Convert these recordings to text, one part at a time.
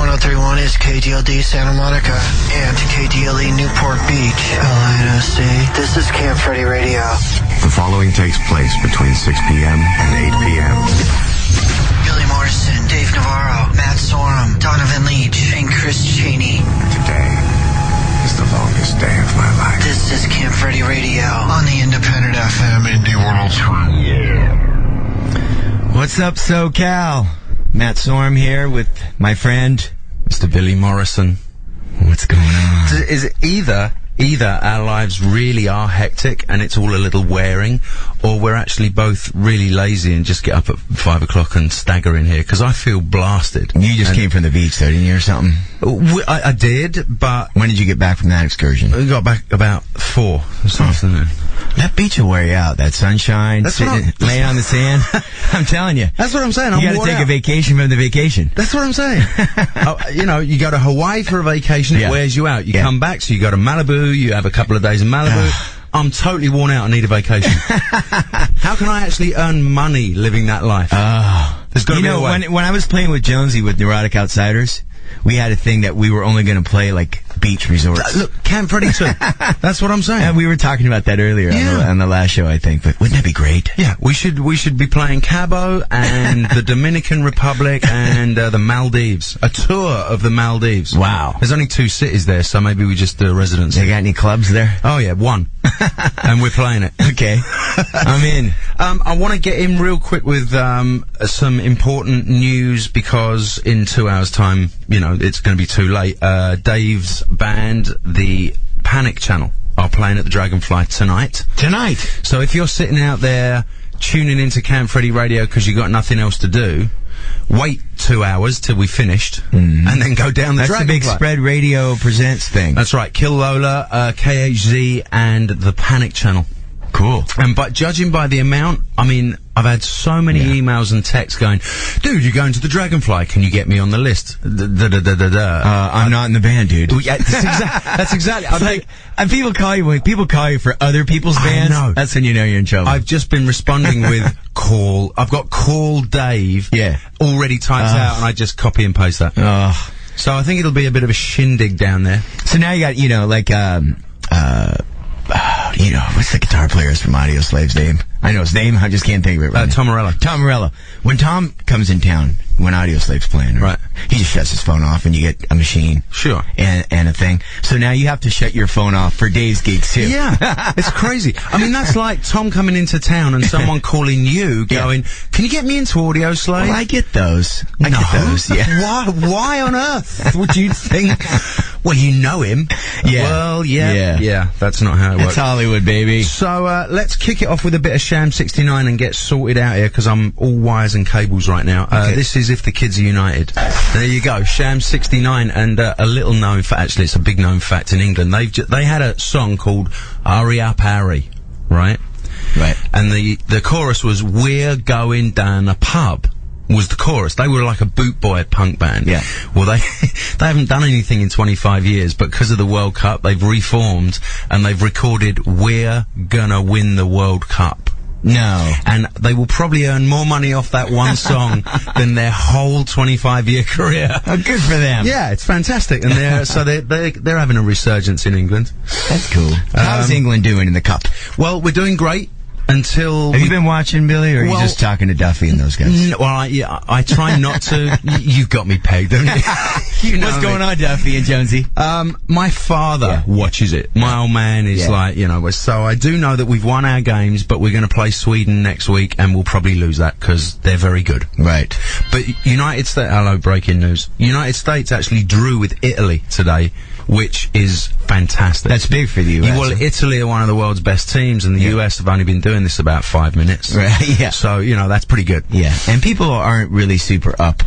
103.1 is KDLD Santa Monica and KDLE Newport Beach, LINSC. This is Camp Freddy Radio. The following takes place between 6 p.m. and 8 p.m. Billy Morrison, Dave Navarro, Matt Sorum, Donovan Leach, and Chris Cheney. Today is the longest day of my life. This is Camp Freddy Radio on the Independent FM Indy 103. What's up, SoCal? Matt Sorum here with my friend, Mr. Billy Morrison. What's going on? Is it either our lives really are hectic and it's all a little wearing, or we're actually both really lazy and just get up at 5 o'clock and stagger in here? Because I feel blasted. You just came from the beach, though, didn't you, or something? I did, but... When did you get back from that excursion? We got back about 4 this afternoon. That beach will wear you out. That sunshine, laying on the sand. I'm telling you. That's what I'm saying. You got to take a vacation from the vacation. That's what I'm saying. You go to Hawaii for a vacation, it wears you out. You come back, so you go to Malibu, you have a couple of days in Malibu. I'm totally worn out. I need a vacation. How can I actually earn money living that life? There's got to be a way. When I was playing with Jonesy with Neurotic Outsiders, we had a thing that we were only going to play like beach resorts. Look, Camp Freddy too. That's what I'm saying. And we were talking about that earlier on the last show, I think. But wouldn't that be great? Yeah, we should be playing Cabo and the Dominican Republic and the Maldives. A tour of the Maldives. Wow. There's only 2 cities there, so maybe we just do a residency. They got any clubs there? Oh yeah, 1. And we're playing it. Okay. I'm in. I want to get in real quick with some important news, because in 2 hours' time, it's going to be too late. Dave's band, the Panic Channel, are playing at the Dragonfly tonight. So if you're sitting out there tuning into Camp Freddy Radio because you got nothing else to do, wait 2 hours till we finished, and then go down the Dragonfly. That's the big Spread Radio Presents thing. That's right. Kill Lola, KHZ, and the Panic Channel. Cool. But judging by the amount, I've had so many emails and texts going, dude, you're going to the Dragonfly, can you get me on the list? I'm not in the band, dude. Yeah, that's exactly. And people call you for other people's bands. I know. That's when you know you're in trouble. I've just been responding with call. I've got call Dave already typed out, and I just copy and paste that. So I think it'll be a bit of a shindig down there. So now you got, what's the guitar player's from Audio Slave's name? I know his name, I just can't think of it right now. Tom Morello. Tom Morello. When Tom comes in town, when Audio Slave's playing, right, he just shuts his phone off and you get a machine. Sure. And a thing. So now you have to shut your phone off for Dave's gigs too. Yeah. It's crazy. That's like Tom coming into town and someone calling you going, can you get me into Audio Slave? Well, I get those. I get those, yeah. Why on earth would you think? Well, you know him. Yeah. Well, yeah. That's not how it works. It's Hollywood, baby. So, let's kick it off with a bit of Sham 69 and get sorted out here, because I'm all wires and cables right now. This is If the Kids Are United. There you go, Sham 69, and a little known fact, actually it's a big known fact in England. They had a song called Hurry Up Harry, right? Right. And the chorus was, we're going down a pub. Was the chorus. They were like a boot boy punk band. Yeah. Well, they haven't done anything in 25 years, but because of the World Cup, they've reformed and they've recorded We're Gonna Win the World Cup. No. And they will probably earn more money off that one song than their whole 25-year career. Oh, good for them. Yeah, it's fantastic. And they're having a resurgence in England. That's cool. How's England doing in the cup? Well, we're doing great. Have you been watching, Billy, or are you just talking to Duffy and those guys? I try not to. You've got me pegged, haven't you? What's going on, Duffy and Jonesy? My father watches it. My old man is so I do know that we've won our games, but we're going to play Sweden next week, and we'll probably lose that because they're very good. Right. But United States, hello, breaking news. United States actually drew with Italy today, which is fantastic. That's big for the US. Well, Italy are one of the world's best teams, and the US have only been doing this about 5 minutes. Right, yeah. So, that's pretty good. Yeah. And people aren't really super up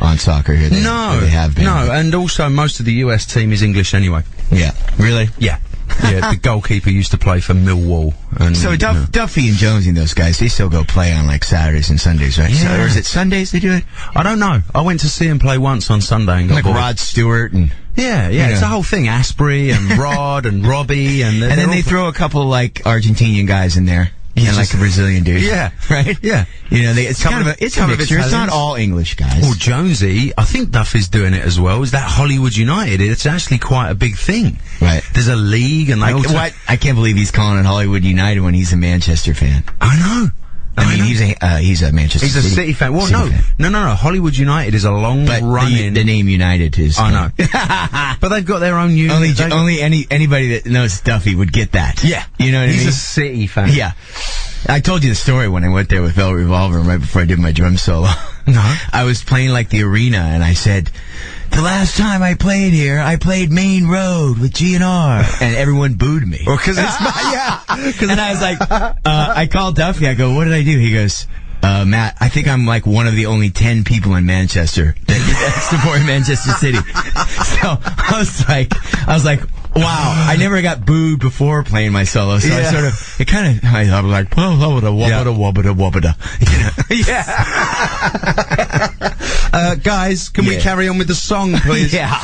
on soccer here. They have been. No, and also most of the US team is English anyway. Yeah. Really? Yeah. Yeah, the goalkeeper used to play for Millwall. And, so Duffy and Jonesy and those guys, they still go play on like Saturdays and Sundays, right? Yeah. Or is it Sundays they do it? I don't know. I went to see him play once on Sunday and got bored. Rod Stewart and... Yeah, it's the whole thing. Asprey and Rod and Robbie and... And then they throw a couple like Argentinian guys in there. and like a Brazilian dude. Yeah. Right? Yeah. You know, it's kind of a mixture. It's not all English guys. Well, Jonesy, I think Duffy's doing it as well. Is that Hollywood United? It's actually quite a big thing. Right. There's a league and what? I can't believe he's calling it Hollywood United when he's a Manchester fan. I know. I mean, he's a Manchester He's a City fan. Well, no. Hollywood United is a long-running... The name United is... I know. But they've got their own union. Only anybody that knows Duffy would get that. Yeah. You know what I mean? He's a City fan. Yeah. I told you the story when I went there with Velvet Revolver right before I did my drum solo. No. I was playing like the arena, and I said, the last time I played here, I played Main Road with GNR, and everyone booed me. Well, because it's and I was like, I called Duffy. I go, what did I do? He goes, Matt, I think I'm like one of the only 10 people in Manchester that support Manchester City. So I was like, wow, I never got booed before playing my solo, so I was like, wobada. Yeah. Guys, can we carry on with the song, please? Yeah.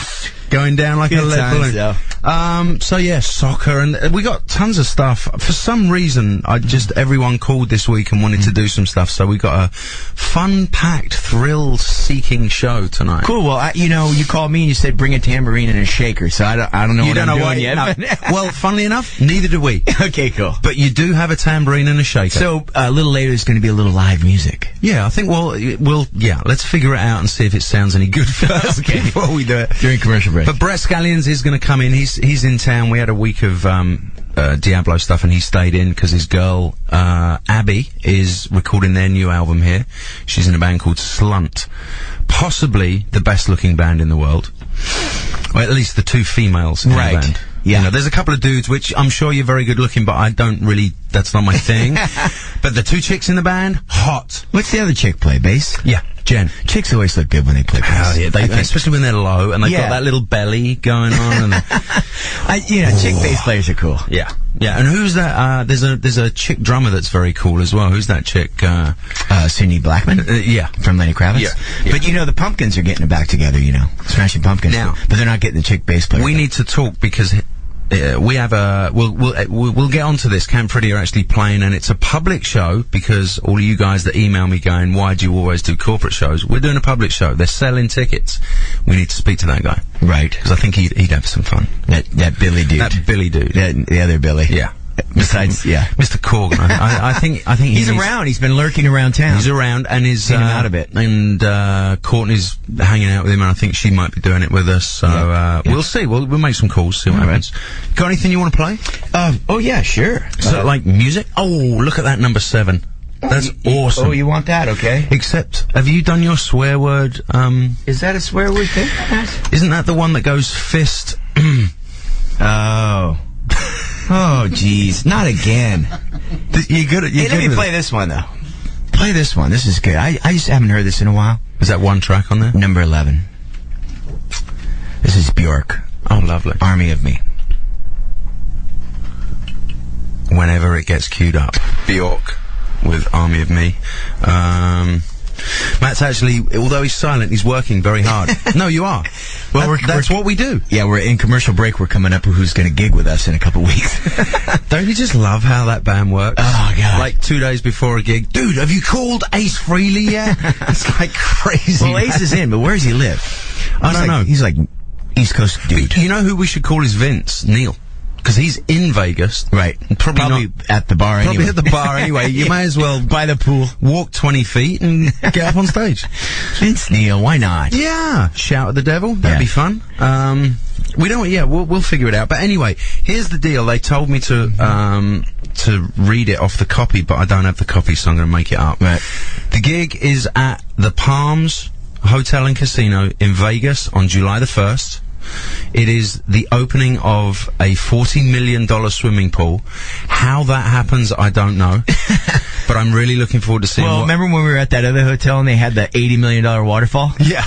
Going down like a lead balloon. So yeah, soccer, and we got tons of stuff. For some reason, everyone called this week and wanted to do some stuff, so we got a fun-packed, thrill-seeking show tonight. Cool. Well, you called me and you said bring a tambourine and a shaker, so I don't know what I'm doing yet. No. Well, funnily enough, neither do we. Okay, cool. But you do have a tambourine and a shaker. So a little later, there's going to be a little live music. Yeah, I think let's figure it out and see if it sounds any good first before we do it. During commercial break. But Brett Scallions is going to come in. He's in town. We had a week of Diablo stuff, and he stayed in because his girl Abby is recording their new album here. She's in a band called Slunt, possibly the best-looking band in the world. Or at least the two females in the band. Yeah. There's a couple of dudes, which I'm sure you're very good looking, but I don't really, that's not my thing. But the two chicks in the band, hot. What's the other chick play? Bass? Yeah, Jen. Chicks always look good when they play bass. Hell yeah, especially when they're low, and they've got that little belly going on. And chick bass players are cool. Yeah. Yeah, and who's that? There's a chick drummer that's very cool as well. Who's that chick? Cindy Blackman? Yeah. From Lenny Kravitz? Yeah. But the Pumpkins are getting it back together, Smashing Pumpkins. Now, but they're not getting the chick bass player. We need to talk because we have we'll get onto this. Camp Freddy are actually playing, and it's a public show because all of you guys that email me going, why do you always do corporate shows? We're doing a public show. They're selling tickets. We need to speak to that guy. Right. Because I think he'd have some fun. That Billy dude. That Billy dude. The other Billy. Yeah. Besides, Mr. Corgan. I think he's around. He's been lurking around town. He's around, and he's seen him out a bit. And Courtney's hanging out with him, and I think she might be doing it with us. So we'll see. We'll make some calls. See what happens. Got anything you want to play? Oh yeah, sure. So like music? Oh, look at that number 7. That's awesome. Oh, you want that? Okay. Except, have you done your swear word? Is that a swear word thing? Isn't that the one that goes fist? Oh. Oh, jeez. Not again. You're good at let me play this one, though. Play this one. This is good. I just haven't heard this in a while. Is that one track on there? Number 11. This is Bjork. Oh, lovely. Army of Me. Whenever it gets queued up. Bjork with Army of Me. Matt's actually, although he's silent, he's working very hard. No, you are. Well, that's what we do. Yeah, we're in commercial break. We're coming up with who's going to gig with us in a couple weeks. Don't you just love how that band works? Oh, God. Like 2 days before a gig. Dude, have you called Ace Frehley yet? It's like crazy. Well, Ace is in, but where does he live? I don't know. He's like East Coast dude. You know who we should call is Vince Neil. Because he's in Vegas. Right. Probably at the bar anyway. Probably at the bar anyway. You may as well, by the pool, walk 20 feet and get up on stage. Vince Neil, why not? Yeah. Shout at the devil. That'd be fun. We don't, we'll figure it out. But anyway, here's the deal. They told me to read it off the copy, but I don't have the copy, so I'm going to make it up. Right. The gig is at the Palms Hotel and Casino in Vegas on July the 1st. It is the opening of a $40 million swimming pool. How that happens, I don't know. But I'm really looking forward to seeing remember when we were at that other hotel and they had the $80 million waterfall? Yeah.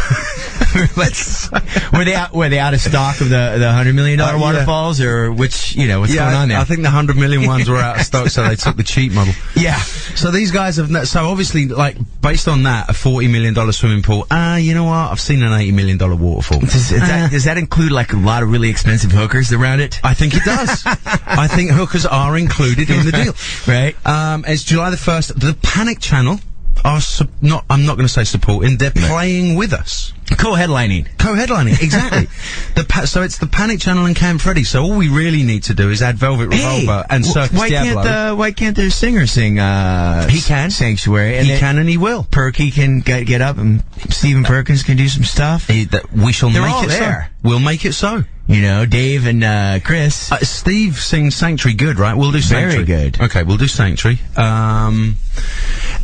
Were they out of stock of the $100 million waterfalls, or which, what's going on there? I think the 100 million ones were out of stock, so they took the cheap model. Yeah. So these guys have, so obviously, like, based on that, a $40 million swimming pool, you know what? I've seen an $80 million waterfall. Does that include, like, a lot of really expensive hookers around it? I think it does. I think hookers are included in the deal. Right. It's July the 1st. The Panic Channel are I'm not going to say supporting. They're playing with us. Co-headlining, exactly. So it's the Panic Channel and Camp Freddy. So all we really need to do is add Velvet Revolver and Circus Diablo. Why can't the singer sing? He can. Sanctuary. And he can and he will. Perky can get up, and Stephen Perkins can do some stuff. We shall They're make all it there. So. We'll make it so. Dave and Chris. Steve sings Sanctuary good, right? We'll do Sanctuary. Very good. Okay, we'll do Sanctuary.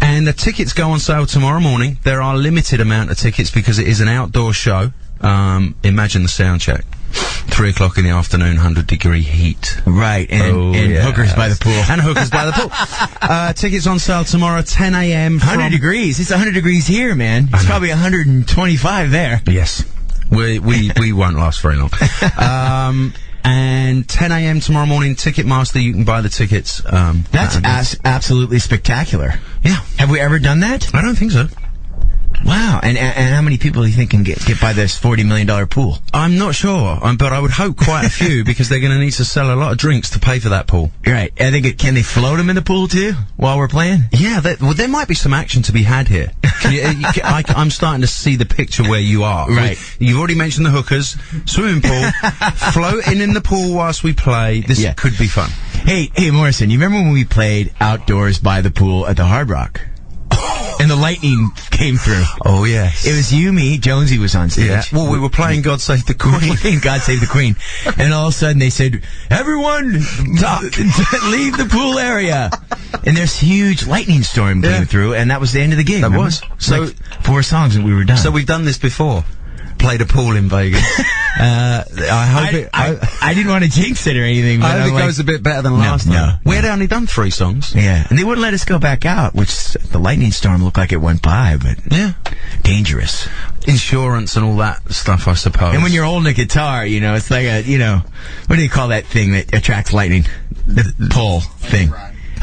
And the tickets go on sale tomorrow morning. There are limited amount of tickets because it is an outdoor show. Imagine the sound check. 3 o'clock in the afternoon, 100-degree heat. Right, and hookers by the pool. And hookers by the pool. Tickets on sale tomorrow, 10 a.m. 100 degrees. It's 100 degrees here, man. It's probably 125 there. Yes. We won't last very long. And 10 a.m. tomorrow morning, Ticketmaster, you can buy the tickets. That's absolutely spectacular. Yeah. Have we ever done that? I don't think so. Wow. And how many people do you think can get by this $40 million pool? I'm not sure, but I would hope quite a few because they're going to need to sell a lot of drinks to pay for that pool. Right. I think can they float them in the pool too while we're playing? Yeah. There might be some action to be had here. I'm starting to see the picture where you are. Right. You've already mentioned the hookers, swimming pool, floating in the pool whilst we play. This could be fun. Hey, Morrison, you remember when we played outdoors by the pool at the Hard Rock? And the lightning came through. Oh, yes. It was you, me, Jonesy was on stage. Yeah. Well, we were playing God Save the Queen. God Save the Queen. And all of a sudden they said, everyone, leave the pool area. And this huge lightning storm came through, and that was the end of the gig. That was. So, like 4 songs and we were done. So we've done this before. Played a pool in Vegas. I didn't want to jinx it or anything. But I hope it goes a bit better than last time. No. We had only done 3 songs. Yeah. And they wouldn't let us go back out, which the lightning storm looked like it went by, but dangerous. Insurance and all that stuff, I suppose. And when you're holding a guitar, it's like what do you call that thing that attracts lightning? The pole thing.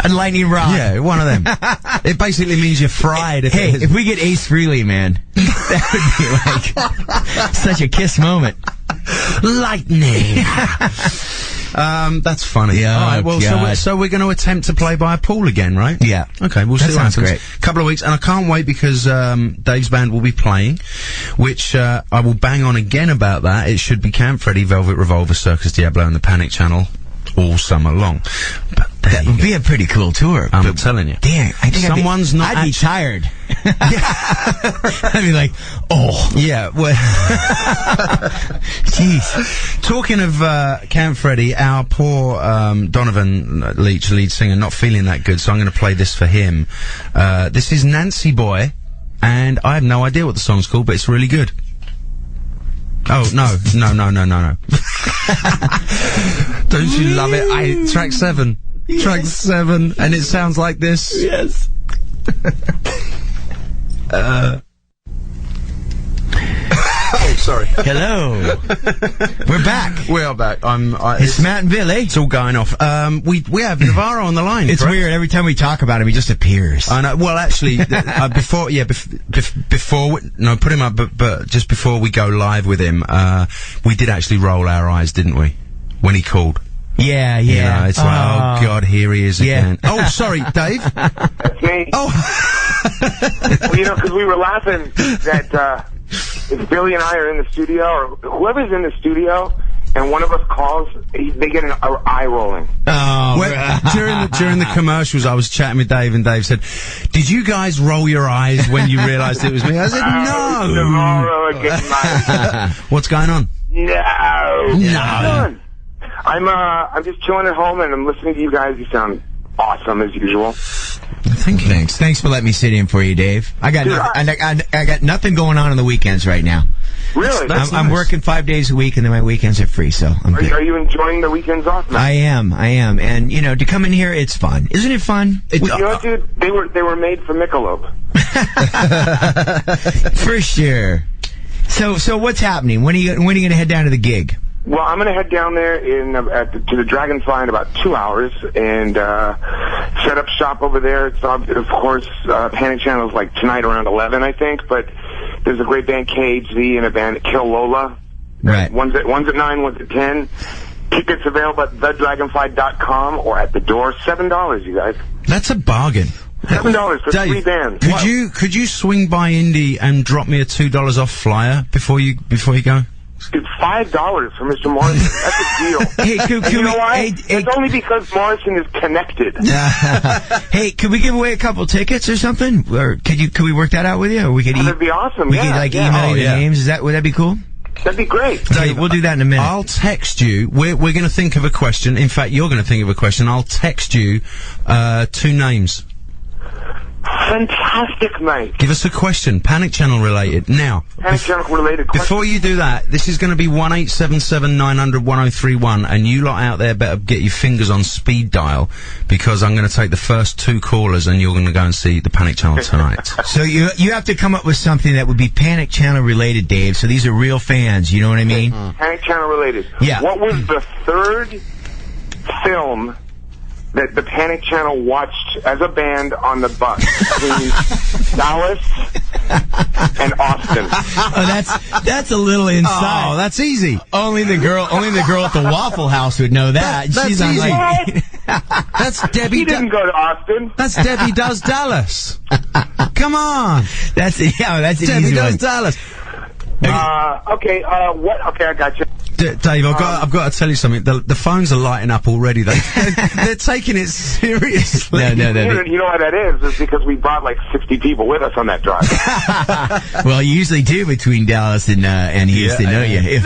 A lightning rod. Yeah, one of them. It basically means you're fried. If we get Ace Frehley, man, that would be like such a Kiss moment. Lightning. That's funny. Yeah. All right, well, so we're going to attempt to play by a pool again, right? Yeah. Okay, we'll see what happens. Great. Couple of weeks, and I can't wait because Dave's band will be playing, which I will bang on again about that. It should be Camp Freddy, Velvet Revolver, Circus Diablo, and the Panic Channel all summer long. But that would be a pretty cool tour. I'm telling you. Dang, I think I'd be tired. I'd be like, yeah. Well, jeez. Talking of Camp Freddy, our poor Donovan Leach, lead singer, not feeling that good, so I'm going to play this for him. This is Nancy Boy, and I have no idea what the song's called, but it's really good. Oh, no. Don't you love it? Track 7. Yes. Track 7, and it sounds like this. Yes. Oh, sorry. Hello. We're back. We are back. It's Matt and Bill, eh? It's all going off. We have Navarro on the line. It's weird. Every time we talk about him, he just appears. I know. Well, actually, put him up. But just before we go live with him, we did actually roll our eyes, didn't we? When he called. Yeah. It's like, oh God, here he is again. Oh, sorry, Dave. That's me. Oh. Well, because we were laughing that if Billy and I are in the studio, or whoever's in the studio, and one of us calls, they get an eye rolling. Oh, during the commercials, I was chatting with Dave, and Dave said, "Did you guys roll your eyes when you realised it was me?" I said, "No." Tomorrow again, What's going on? No. I'm just chilling at home and I'm listening to you guys. You sound awesome as usual. Thanks for letting me sit in for you, Dave. I got nothing going on the weekends right now. Really? I'm working 5 days a week, and then my weekends are free, so I'm good. Are you enjoying the weekends off, man? I am. And, to come in here, it's fun. Isn't it fun? Dude, they were made for Michelob. For sure. So what's happening? When are you going to head down to the gig? Well, I'm going to head down there to the Dragonfly in about 2 hours and set up shop over there. So, of course, Panic Channel is like tonight around 11, I think. But there's a great band, KHZ, and a band, Kill Lola. Right. One's at 9, one's at 10. Tickets available at thedragonfly.com or at the door. $7, you guys. That's a bargain. $7 for Dave, 3 bands. Could you swing by Indy and drop me a $2 off flyer before you go? It's $5 for Mr. Morrison. That's a deal. Hey, And you know why? It's only because Morrison is connected. Hey, could we give away a couple tickets or something? Or could we work that out with you? Or we could That'd be awesome. We could email you the names. Would that be cool? That'd be great. Dave, we'll do that in a minute. I'll text you. We're going to think of a question. In fact, you're going to think of a question. I'll text you 2 names. Fantastic, mate. Give us a question, Panic Channel related. Now, Panic Channel related question. before you do that, this is going to be 1-877-900-1031, and you lot out there better get your fingers on speed dial, because I'm going to take the first 2 callers, and you're going to go and see the Panic Channel tonight. So you have to come up with something that would be Panic Channel related, Dave. So these are real fans. You know what I mean? Panic Channel related. Yeah. What was the 3rd film that the Panic Channel watched as a band on the bus between Dallas and Austin? Oh, that's a little inside. Oh, that's easy. Only the girl at the Waffle House would know that. That's She's on easy. like, That's Debbie. He didn't go to Austin. That's Debbie Does Dallas. Come on. that's an Debbie easy Does one. Dallas. Okay, what? Okay, I got you. Dave, I've got to tell you something. The phones are lighting up already. They're taking it seriously. No. You know why that is? It's because we brought like 60 people with us on that drive. Well, you usually do between Dallas and Houston, don't you? If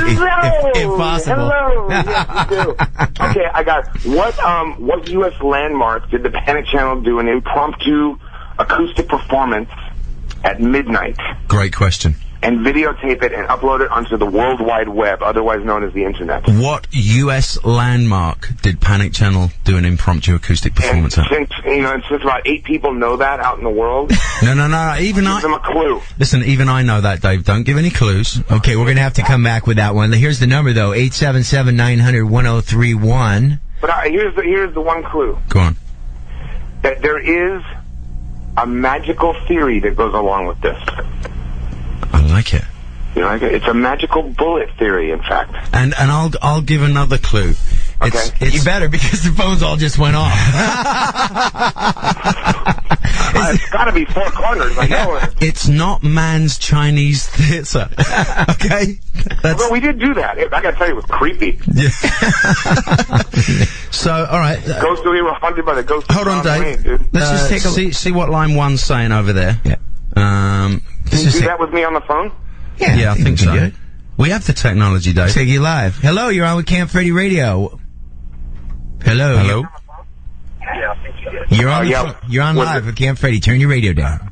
possible. Hello. Yes, you do. Okay, I got what U.S. landmark did the Panic Channel do an impromptu acoustic performance at midnight? Great question. And videotape it and upload it onto the World Wide Web, otherwise known as the Internet. What U.S. landmark did Panic Channel do an impromptu acoustic performance at? Since about 8 people know that out in the world, No. Even give them a clue. Listen, even I know that, Dave. Don't give any clues. Okay, we're going to have to come back with that one. Here's the number, though, 877-900-1031. But here's the one clue. Go on. That there is a magical theory that goes along with this. I like it. You know, it's a magical bullet theory, in fact. And I'll give another clue. It's You better, because the phones all just went off. It's got to be 4 corners. I know it. It's not man's Chinese theatre. Okay? Well, we did do that. I got to tell you, it was creepy. Yeah. So, all right. Ghost, we were haunted by the ghost. Hold on, Dave. Rain, dude. Let's just take a see what line 1's saying over there. Yeah. Can you do that with me on the phone? Yeah, I think we can so. do it. We have the technology, Dave. Take you live. Hello, you're on with Camp Freddy Radio. Hello. Hello? You're on. Yeah. You're on live with Camp Freddy. Turn your radio down.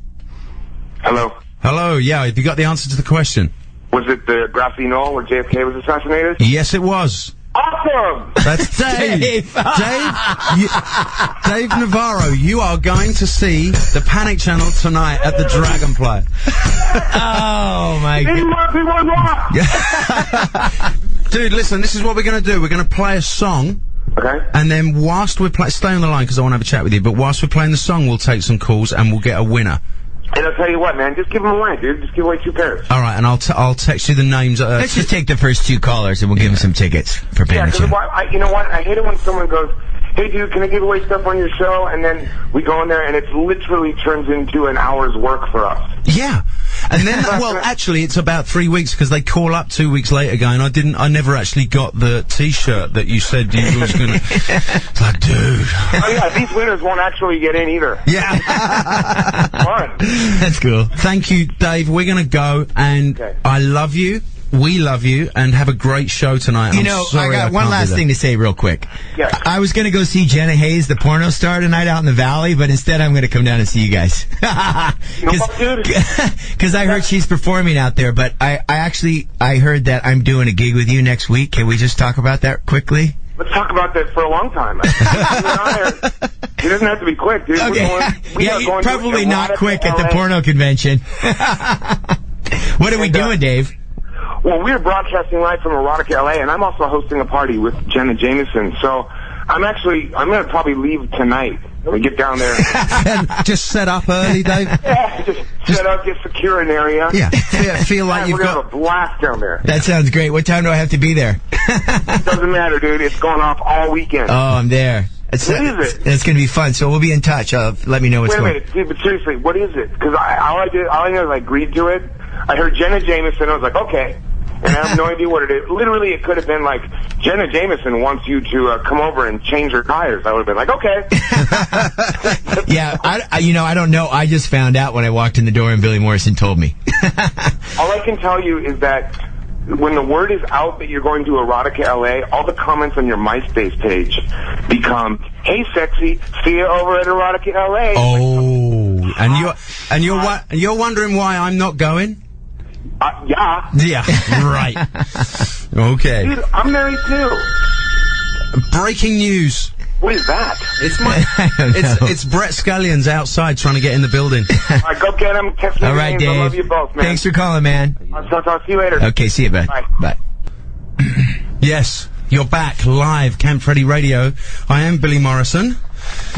Hello. Hello, yeah, have you got the answer to the question? Was it the grassy knoll where JFK was assassinated? Yes, it was. Awesome! That's Dave. Dave Navarro, you are going to see the Panic Channel tonight at the Dragonfly. Oh my He god. won. Dude, listen, this is what we're going to do. We're going to play a song. Okay. And then whilst we're stay on the line because I want to have a chat with you, but whilst we're playing the song, we'll take some calls and we'll get a winner. And I'll tell you what, man, just give them away, dude. Just give away 2 pairs. All right, and I'll text you the names. Let's just take the first 2 callers and we'll give them some tickets for Yeah, Panic because Channel. you know what? I hate it when someone goes, hey, dude, can I give away stuff on your show? And then we go in there and it literally turns into an hour's work for us. Yeah. And then, well, actually, it's about 3 weeks because they call up 2 weeks later going, I never actually got the T-shirt that you said you was going to. It's like, dude. Oh, yeah, these winners won't actually get in either. Yeah. Fun. That's cool. Thank you, Dave. We're going to go, and Okay. I love you. We love you, and have a great show tonight. You I'm know, sorry I got one can't be last there. thing to say real quick. Yeah. I was going to go see Jenna Hayes, the porno star, tonight out in the Valley, but instead I'm going to come down and see you guys. Because I heard she's performing out there, but I heard that I'm doing a gig with you next week. Can we just talk about that quickly? Let's talk about that for a long time. It doesn't have to be quick, dude. Okay. We are going probably to not erotica quick at the LA. porno convention. What are we doing, Dave? Well, we're broadcasting live from Erotica LA, and I'm also hosting a party with Jenna Jameson. So I'm going to probably leave tonight when we get down there. And just set up early, Dave? Yeah, just set up, get secure an area. Yeah, feel like you've we're going to got... have a blast down there. That sounds great. What time do I have to be there? Doesn't matter, dude. It's going off all weekend. Oh, I'm there. What is it? It's going to be fun, so we'll be in touch. Let me know what's going on. Wait a minute, dude, but seriously, what is it? Because all I know is I agreed to it. I heard Jenna Jameson, I was like, okay. And I have no idea what it is. Literally, it could have been like, Jenna Jameson wants you to come over and change her tires. I would have been like, okay. Yeah, I don't know. I just found out when I walked in the door and Billy Morrison told me. All I can tell you is that when the word is out that you're going to Erotica LA, all the comments on your MySpace page become, "Hey, sexy, see you over at Erotica LA." Oh, and you're wondering why I'm not going? Yeah. Yeah, right. Okay. Dude, I'm married too. Breaking news. What is that? It's Brett Scullion's outside trying to get in the building. All right, go get him. Text me All right, names. Dave. I love you both, man. Thanks for calling, man. I'll see you later. Okay, see you, bud. Bye. Bye. Yes, you're back live, Camp Freddy Radio. I am Billy Morrison.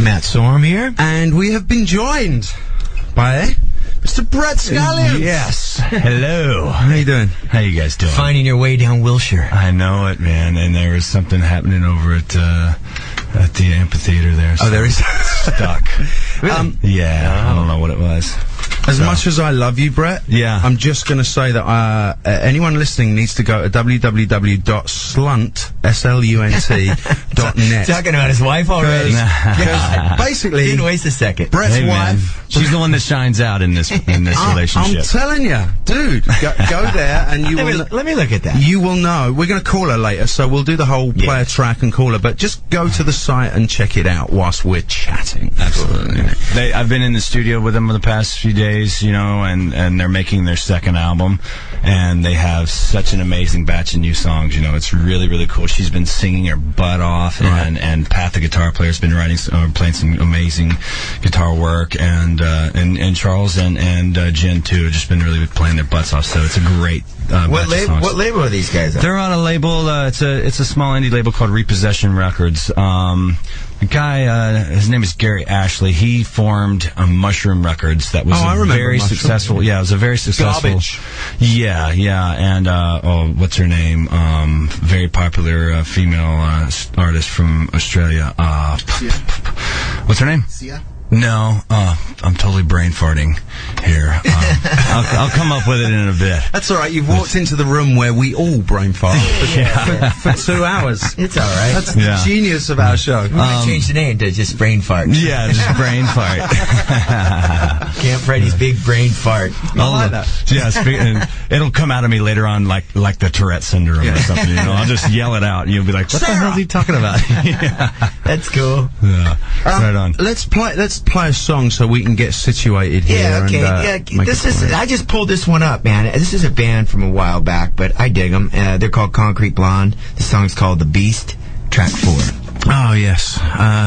Matt Storm here. And we have been joined by Mr. Brett Scullion. Yes. Hello. How you doing? How you guys doing? Finding your way down Wilshire. I know it, man. And there was something happening over at the amphitheater there. Oh, there is? Stuck. Really? Yeah. I don't know what it was. As much as I love you, Brett, yeah, I'm just going to say that anyone listening needs to go to www.slunt.net. Talking about his wife already. Basically, didn't waste a second. Brett's hey, wife. Man. She's the one that shines out in this relationship. I'm telling you, dude, go there and you will. Let me look at that. You will know. We're going to call her later, so we'll do the whole play a track and call her. But just go to the site and check it out whilst we're chatting. Absolutely. I've been in the studio with them for the past few days, you know, and they're making their second album, and they have such an amazing batch of new songs. You know, it's really, really cool. She's been singing her butt off, and Pat, the guitar player, has been playing some amazing guitar work, and Charles and Jen too have just been really playing their butts off. So it's a great. What label are these guys on? They're on a label. It's a small indie label called Repossession Records. The guy, his name is Gary Ashley. He formed Mushroom Records. That was very successful. Yeah, it was a very successful. Garbage. Yeah, and what's her name? Very popular female artist from Australia. What's her name? Sia? No, I'm totally brain farting here. I'll come up with it in a bit. That's all right. You've walked into the room where we all brain fart for 2 hours. It's all right. That's the genius of our show. We might change the name to just Brain Fart. Yeah, just brain fart. Camp Freddy's big brain fart. I like that. Yeah, it'll come out of me later on like the Tourette syndrome or something. You know, I'll just yell it out, and you'll be like, "What the hell is he talking about?" Yeah. That's cool. Yeah, right on. Let's play a song so we can get situated here. Yeah, okay. And, I just pulled this one up, man. This is a band from a while back, but I dig them. They're called Concrete Blonde. The song's called The Beast, track 4. Oh, yes.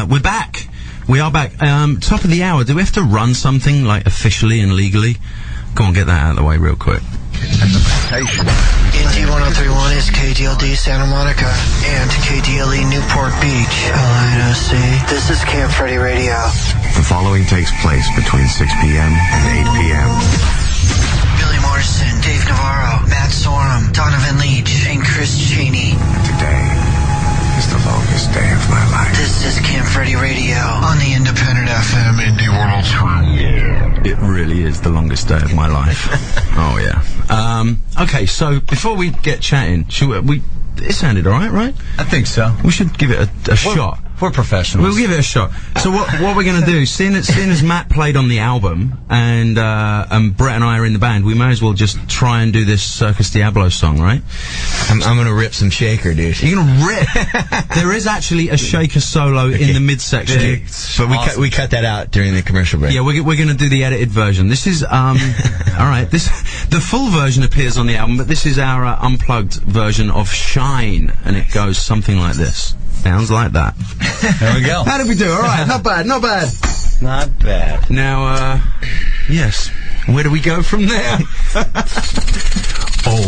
We're back. We are back. Top of the hour. Do we have to run something, like, officially and legally? Go on, get that out of the way real quick. Indy 1031 is KDLD Santa Monica and KDLE Newport Beach, LINOC. This is Camp Freddy Radio. The following takes place between 6 p.m. and 8 p.m. Billy Morrison, Dave Navarro, Matt Sorum, Donovan Leach, and Chris Cheney. Today is the longest day of my life. This is Camp Freddy Radio on the Independent FM Indy 103. It really is the longest day of my life. Oh, yeah. Okay, so before we get chatting, it sounded all right? I think so. We should give it a shot. We're professionals. We'll give it a shot. So what we're going to do, seeing as Matt played on the album and Brett and I are in the band, we may as well just try and do this Circus Diablo song, right? I'm going to rip some shaker, dude. You're going to rip? There is actually a shaker solo in the midsection. But we cut that out during the commercial break. Yeah, we're going to do the edited version. This is, all right, the full version appears on the album, but this is our unplugged version of Shine, and it goes something like this. Sounds like that. There we go. How did we do? All right, not bad. Not bad. Now, yes, where do we go from there? Oh,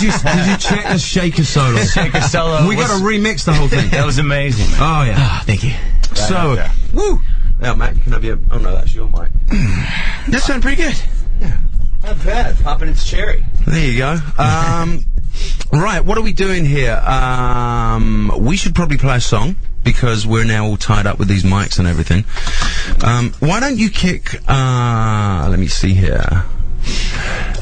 Did you check the shaker solo? Shaker solo. We got to remix the whole thing. That was amazing, man. Oh yeah. Ah, thank you. So, woo. Now, Matt, you can have your. Oh no, that's your mic. That sounded pretty good. Not bad. Popping its cherry. There you go. Right, what are we doing here? We should probably play a song because we're now all tied up with these mics and everything. Why don't you kick? Let me see here.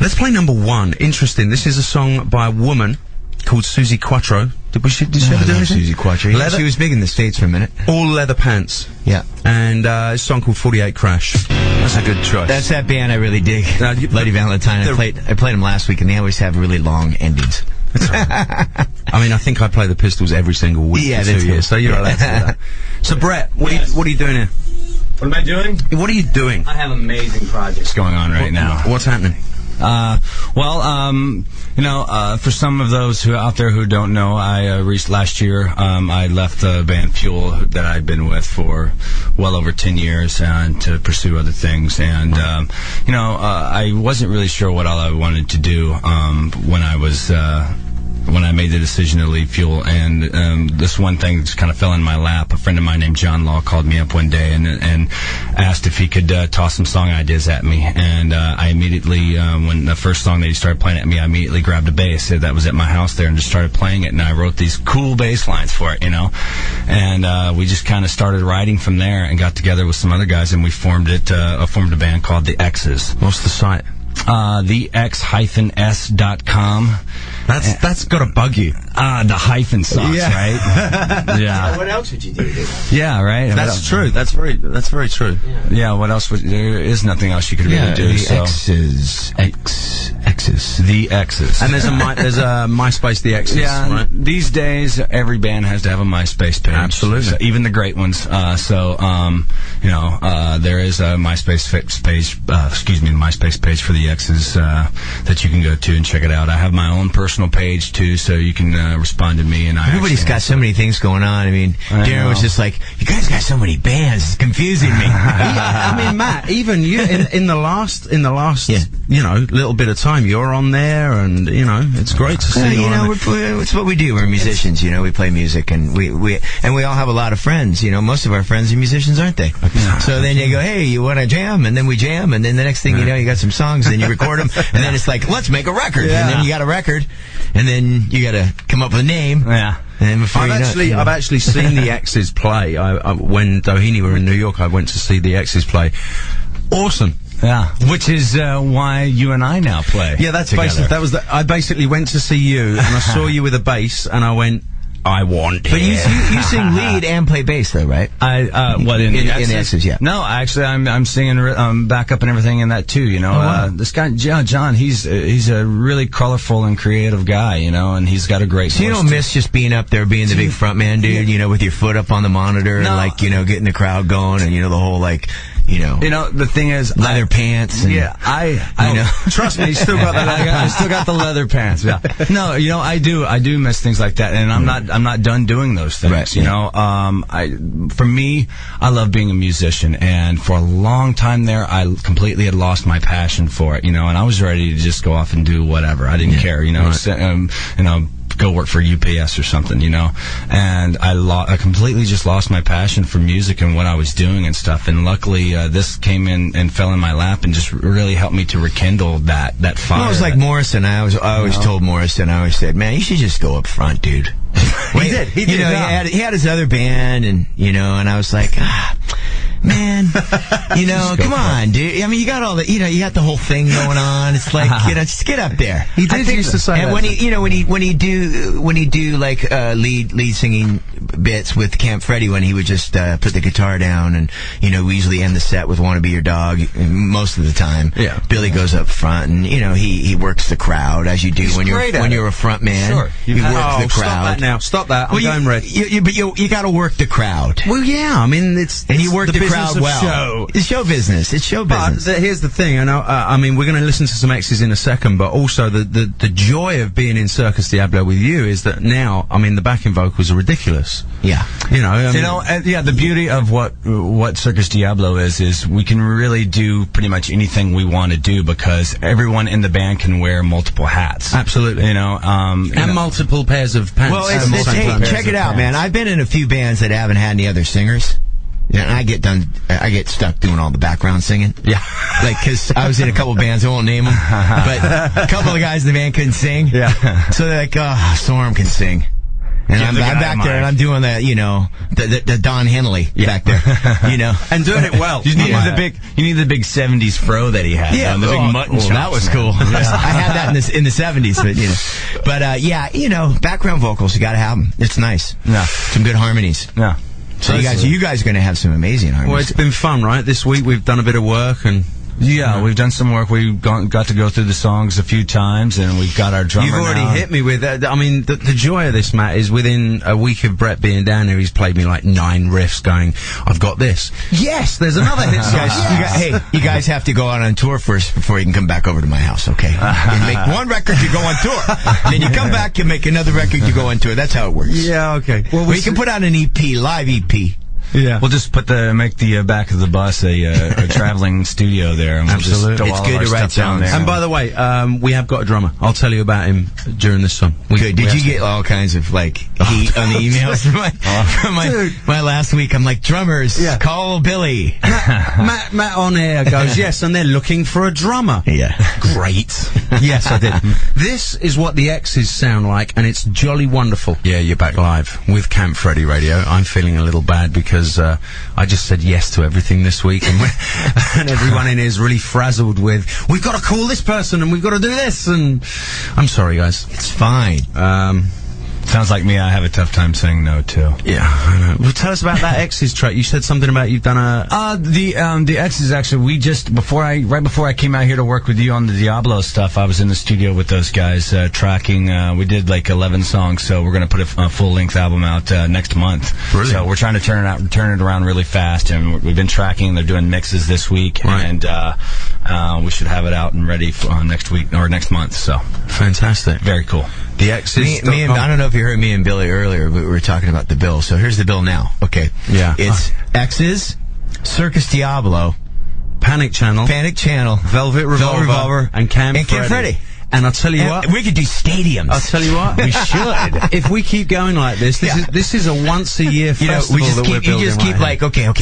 Let's play number one. Interesting. This is a song by a woman called Susie Quattro. Did she ever do anything? Susie Quattro. Yeah, she was big in the States for a minute. All leather pants. Yeah. And a song called 48 Crash. That's a good choice. That's that band I really dig. Lady Valentine. I played them last week, and they always have really long endings. I mean, I think I play the Pistols every single week for 2 years, so you're allowed to do that. So, Brett, what are you doing here? What am I doing? What are you doing? I have amazing projects going on right now. What's happening? For some of those who out there who don't know, I reached last year. I left the band Fuel that I'd been with for well over 10 years and to pursue other things. And I wasn't really sure what all I wanted to do when I made the decision to leave Fuel. And this one thing just kind of fell in my lap. A friend of mine named John Law called me up one day and asked if he could toss some song ideas at me. And I immediately, when the first song that he started playing at me, I immediately grabbed a bass that was at my house there and just started playing it. And I wrote these cool bass lines for it, And we just kind of started writing from there and got together with some other guys, and we formed a band called The X's. What's the site? TheX-S.com. That's got to bug you. The hyphen sauce, right? Yeah. What else would you do? Yeah, right. That's true. That's very true. Yeah. What else there is nothing else you could really do. The X's. The X's. And there's a MySpace, The X's. Yeah. Right? These days, every band has to have a MySpace page. Absolutely. So, even the great ones. There is a MySpace page for The X's that you can go to and check it out. I have my own personal page too, so you can respond to me. And everybody's got so many things going on. I mean, Darren was just like, "You guys got so many bands. It's confusing me." I mean, Matt, even you in the last little bit of time, you're on there, and it's great to see. It's what we do. We're musicians. We play music, and we all have a lot of friends. Most of our friends are musicians, aren't they? So then you go, "Hey, you want to jam?" And then we jam, and then the next thing you know, you got some songs, and you record them, and then it's like, "Let's make a record," and then you got a record, and then you got to come up with a name. Yeah. And I've actually seen the X's play. When Doheny were in New York, I went to see the X's play. Awesome. Yeah, which is why you and I now play. Yeah, that's basically, I basically went to see you, and I saw you with a bass, and I went, I want it. But you sing lead and play bass, though, right? In the X's, yeah. No, actually, I'm singing backup and everything in that too. Wow. This guy John, he's a really colorful and creative guy, and he's got a great. So you don't miss just being up there, being the big front man, dude. with your foot up on the monitor and getting the crowd going, and the whole the thing is, leather pants. And, trust me, he's still got that. I still got the leather pants. Yeah. No, I do miss things like that, and I'm not done doing those things. Right, For me, I love being a musician, and for a long time there, I completely had lost my passion for it. And I was ready to just go off and do whatever. I didn't care. Go work for UPS or something, and I completely just lost my passion for music and what I was doing and stuff. And luckily, this came in and fell in my lap and just really helped me to rekindle that fire. Well, it was like Morrison. I always told Morrison. I always said, "Man, you should just go up front, dude." He did. He had his other band, and and I was like, man, come on, dude. I mean, you got all the, you got the whole thing going on. It's like, just get up there. He did used to say and that. when he do like lead singing bits with Camp Freddy, when he would just put the guitar down, and we usually end the set with "Wanna Be Your Dog" most of the time. Yeah. Billy goes up front, and he works the crowd as you do when you're a front man. Sure. You work the crowd. Stop that now. I'm going red. But you got to work the crowd. Well, yeah. I mean, and you work the crowd of well. show. It's show business. It's show business. But here's the thing, and I mean, we're going to listen to some X's in a second, but also the joy of being in Circus Diablo with you is that now, I mean, the backing vocals are ridiculous. Yeah. You know, I mean, and, yeah, the beauty of what Circus Diablo is we can really do pretty much anything we want to do because everyone in the band can wear multiple hats. Absolutely. You know, and multiple pairs of pants. Well, hey, check it out, man. I've been in a few bands that haven't had any other singers. Yeah, and I get stuck doing all the background singing. Yeah. Like, cause I was in a couple bands, I won't name them, but a couple of guys in the band couldn't sing. Yeah. So they're like, oh, Storm can sing. And I'm back there and I'm doing the, you know, the Don Henley back there, you know. And doing it well. You need the big 70s fro that he had. Yeah, the big mutton chops, that was cool. I had that in the 70s, but you know. But yeah, you know, background vocals, you gotta have them. It's nice. Yeah. Some good harmonies. Yeah. So you guys are going to have some amazing harmonies. Well, it's been fun, right? This week we've done a bit of work and... Yeah, we've done some work. We've got to go through the songs a few times, and we've got our drummer. You've already now. hit me with that. I mean, the joy of this, Matt, is within a week of Brett being down there, he's played me like 9 riffs going, I've got this. Yes, there's another hit song. You guys have to go out on tour first before you can come back over to my house, okay? You make one record, you go on tour. And then you come back, you make another record, you go on tour. That's how it works. Yeah, okay. Well, we can put out an EP, live EP. Yeah. We'll just make the back of the bus a traveling studio there. And we'll Absolutely. Just It's good to write down songs. there. And by the way, we have got a drummer. I'll tell you about him during this song. Good. Did you get all kinds of like heat on the emails from my last week? I'm like, drummers, call Billy. Matt on air goes, yes, and they're looking for a drummer. Yeah. Great. Yes, I did. This is what the X's sound like, and it's jolly wonderful. Yeah, you're back live with Camp Freddy Radio. I'm feeling a little bad because I just said yes to everything this week, and everyone in here is really frazzled with, we've got to call this person, and we've got to do this, and I'm sorry, guys. It's fine. Sounds like me. I have a tough time saying no too. Yeah, I know. Well, tell us about that X's track. You said something about you've done the X's actually. Right before I came out here to work with you on the Diablo stuff, I was in the studio with those guys tracking. We did like 11 songs, so we're gonna put a full length album out next month. Brilliant. So we're trying to turn it around really fast, and we've been tracking. They're doing mixes this week, right. And we should have it out and ready for next week or next month. So fantastic. Very cool. The X's. Me and I don't know if you heard me and Billy earlier, but we were talking about the bill. So here's the bill now. Okay. Yeah. It's X's, Circus Diablo, Panic Channel, Velvet Revolver, and Camp Freddy. And I'll tell you what, we could do stadiums. I'll tell you what, we should. If we keep going like this, this is a once a year festival you just keep like, okay, I'm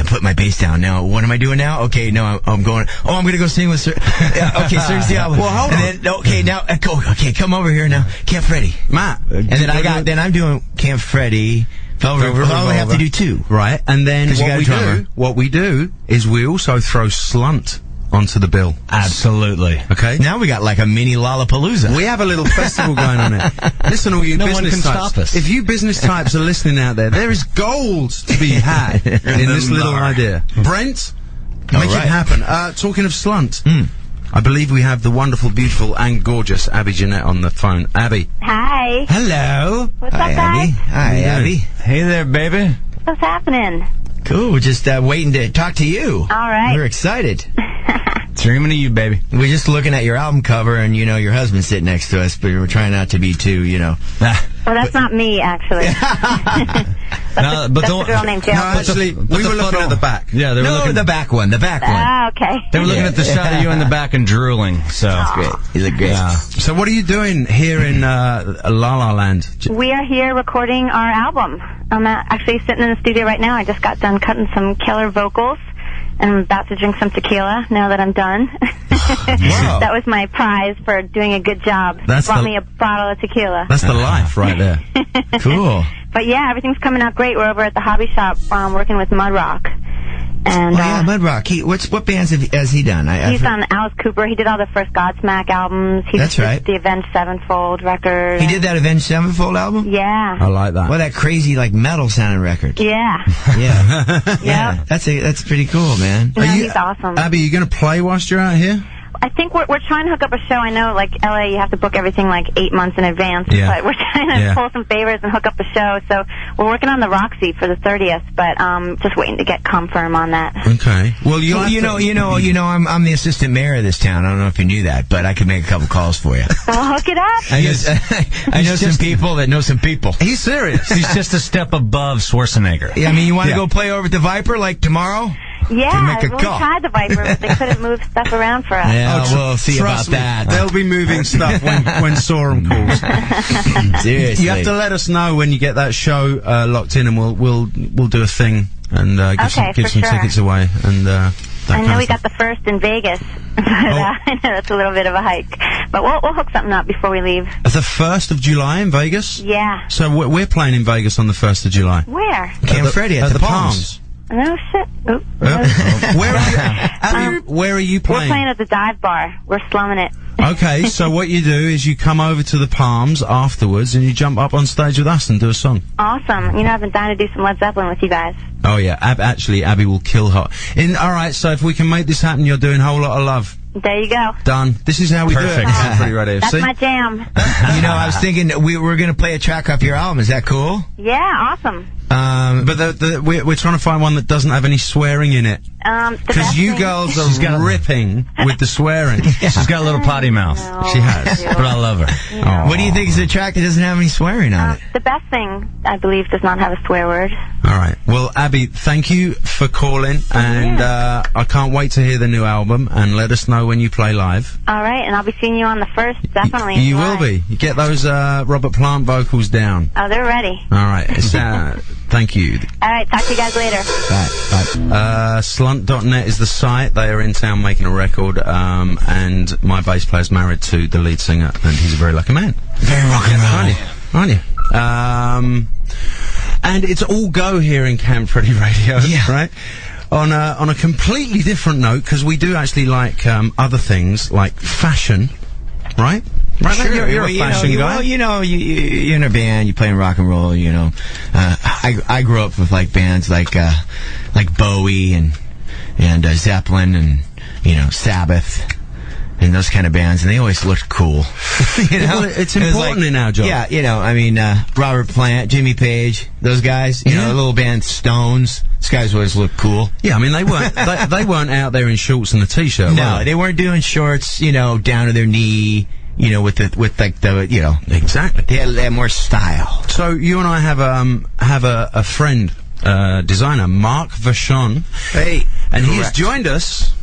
putting my bass down now. What am I doing now? Okay, no, I'm going. Oh, I'm gonna go sing with okay, Circus Diablo. Well, hold on. Then, okay, now go. Okay, come over here now. Camp Freddy, Matt. And then I'm doing Camp Freddy. Velvet Revolver. I only have to do 2, right? And then what we do is we also throw Slunt onto the bill. Absolutely. Okay. Now we got like a mini Lollapalooza. We have a little festival going on here. Listen, all you no business one can types. stop us. If you business types are listening out there is gold to be had in this little idea. Brent, make it happen. Talking of Slunt, I believe we have the wonderful, beautiful, and gorgeous Abby Jeanette on the phone. Abby. Hi. Hello. What's Hi, up, Abby. guys? Hi, Abby. Hey there, baby. What's happening? Cool. We're just waiting to talk to you. All right. We're excited. Dreaming of you, baby. We're just looking at your album cover, and your husband's sitting next to us, but we're trying not to be too, Well, that's not me, actually. That's the girl named Jill. No, actually, we were looking at the back. Yeah, they were looking the back one. Ah, okay. They were looking at the shot of you in the back and drooling. So That's great. You look great. Yeah. So what are you doing here in La La Land? We are here recording our album. I'm actually sitting in the studio right now. I just got done cutting some killer vocals, and I'm about to drink some tequila now that I'm done. Wow. That was my prize for doing a good job. Brought me a bottle of tequila. That's the life right there. Cool. But yeah, everything's coming out great. We're over at the hobby shop working with Mud Rock. And, Mud Rock. What bands has he done? He's on Alice Cooper. He did all the first Godsmack albums. He That's did right. The Avenged Sevenfold record. He did that Avenged Sevenfold album? Yeah. I like that. Well, that crazy metal sounding record. Yeah. Yeah. Yeah. That's pretty cool, man. No, he's awesome. Abby, are you going to play whilst you're out here? I think we're trying to hook up a show. I know, like, LA, you have to book everything, like, 8 months in advance. Yeah. But we're trying to pull some favors and hook up a show. So we're working on the Roxy for the 30th, but just waiting to get confirm on that. Okay. Well, I'm the assistant mayor of this town. I don't know if you knew that, but I could make a couple calls for you. Well, hook it up. I know some people that know some people. He's serious. He's just a step above Schwarzenegger. Yeah, I mean, you want to go play over at the Viper, like, tomorrow? Yeah, make a we call. tried the Viper, but they couldn't move stuff around for us. Yeah, we'll see about Trust me, that. they'll be moving stuff when Sorum calls. Seriously. You have to let us know when you get that show locked in, and we'll do a thing and give some tickets away. And I know we got the first in Vegas. But, I know that's a little bit of a hike, but we'll hook something up before we leave. The 1st of July in Vegas. Yeah. So we're playing in Vegas on the 1st of July. Where? Camp Freddy at the Palms. No shit. Oh. Where are you? Abby, where are you playing? We're playing at the dive bar. We're slumming it. Okay, so what you do is you come over to the Palms afterwards and you jump up on stage with us and do a song. Awesome. You know, I've been dying to do some Led Zeppelin with you guys. Oh yeah, Abby will kill her. Alright, so if we can make this happen, you're doing Whole Lot of Love. There you go. Done. This is how we do it. Pretty radio. That's See? my jam. I was thinking we were going to play a track off your album. Is that cool? Yeah, awesome. But we're trying to find one that doesn't have any swearing in it. Because you girls are ripping with the swearing. She's got a little potty mouth. No, She has. But I love her. You know. What do you think is a track that doesn't have any swearing on it? The best thing, I believe, does not have a swear word. All right. Well, Abby, thank you for calling, and I can't wait to hear the new album. And let us know when you play live. All right, and I'll be seeing you on the 1st, definitely. You will be. You get those Robert Plant vocals down. Oh, they're ready. All right. Thank you. All right, talk to you guys later. Bye. Slunt.net is the site. They are in town making a record, and my bass player's married to the lead singer, and he's a very lucky man. Very rock and roll. Aren't you? And it's all go here in Camp Freddy Radio, right? On a completely different note, because we do actually like other things, like fashion, right? Right, Sure. You're a fashion guy. Well, you're in a band, you play in rock and roll, I grew up with like bands like Bowie and Zeppelin and Sabbath and those kind of bands, and they always looked cool. Well, it's important in our job. Yeah, Robert Plant, Jimmy Page, those guys, the little band Stones. These guys always look cool. Yeah, I mean they weren't they weren't out there in shorts and a t-shirt. No, they weren't doing shorts, down to their knee. Exactly. They had more style. So you and I have a friend, designer, Mark Vachon. Hey, and he's joined us.